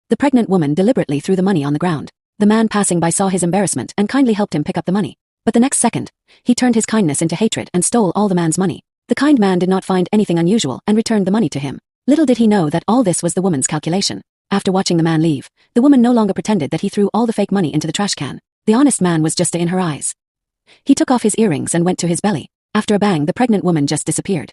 The pregnant woman deliberately threw the money on the ground. The man passing by saw his embarrassment and kindly helped him pick up the money. But the next second, he turned his kindness into hatred and stole all the man's money. The kind man did not find anything unusual and returned the money to him. Little did he know that all this was the woman's calculation. After watching the man leave, the woman no longer pretended that he threw all the fake money into the trash can. The honest man was just in her eyes. He took off his earrings and went to his belly. After a bang, the pregnant woman just disappeared.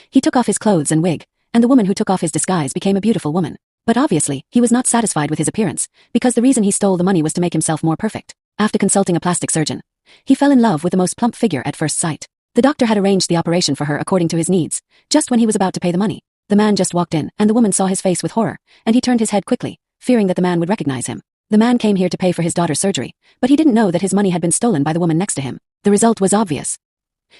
He took off his clothes and wig, and the woman who took off his disguise became a beautiful woman. But obviously, he was not satisfied with his appearance, because the reason he stole the money was to make himself more perfect. After consulting a plastic surgeon, he fell in love with the most plump figure at first sight. The doctor had arranged the operation for her according to his needs. Just when he was about to pay the money, the man just walked in, and the woman saw his face with horror, and he turned his head quickly, fearing that the man would recognize him. The man came here to pay for his daughter's surgery, but he didn't know that his money had been stolen by the woman next to him. The result was obvious.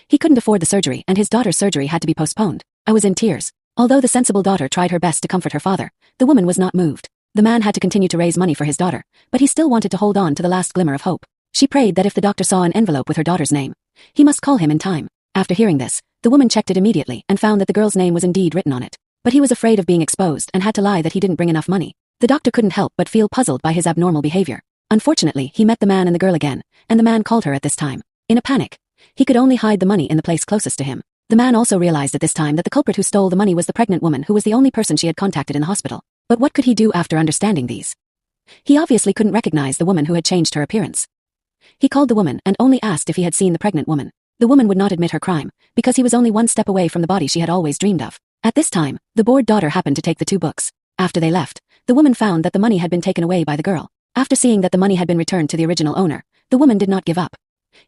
He couldn't afford the surgery, and his daughter's surgery had to be postponed. I was in tears. Although the sensible daughter tried her best to comfort her father, the woman was not moved. The man had to continue to raise money for his daughter, but he still wanted to hold on to the last glimmer of hope. She prayed that if the doctor saw an envelope with her daughter's name, he must call him in time. After hearing this, the woman checked it immediately and found that the girl's name was indeed written on it. But he was afraid of being exposed and had to lie that he didn't bring enough money. The doctor couldn't help but feel puzzled by his abnormal behavior. Unfortunately, he met the man and the girl again, and the man called her at this time. In a panic, he could only hide the money in the place closest to him. The man also realized at this time that the culprit who stole the money was the pregnant woman who was the only person she had contacted in the hospital. But what could he do after understanding these? He obviously couldn't recognize the woman who had changed her appearance. He called the woman and only asked if he had seen the pregnant woman. The woman would not admit her crime, because he was only one step away from the body she had always dreamed of. At this time, the bored daughter happened to take the 2 books. After they left, the woman found that the money had been taken away by the girl. After seeing that the money had been returned to the original owner, the woman did not give up.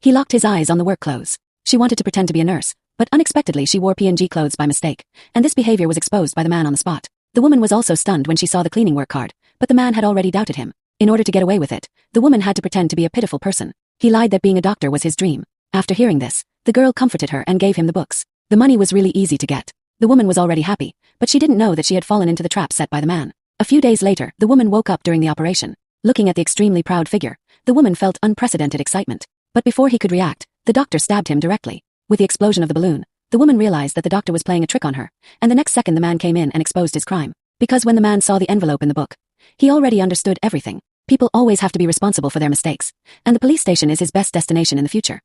He locked his eyes on the work clothes. She wanted to pretend to be a nurse, but unexpectedly she wore P&G clothes by mistake, and this behavior was exposed by the man on the spot. The woman was also stunned when she saw the cleaning work card, but the man had already doubted him. In order to get away with it, the woman had to pretend to be a pitiful person. He lied that being a doctor was his dream. After hearing this, the girl comforted her and gave him the books. The money was really easy to get. The woman was already happy, but she didn't know that she had fallen into the trap set by the man. A few days later, the woman woke up during the operation. Looking at the extremely proud figure, the woman felt unprecedented excitement. But before he could react, the doctor stabbed him directly. With the explosion of the balloon, the woman realized that the doctor was playing a trick on her, and the next second the man came in and exposed his crime. Because when the man saw the envelope in the book, he already understood everything. People always have to be responsible for their mistakes, and the police station is his best destination in the future.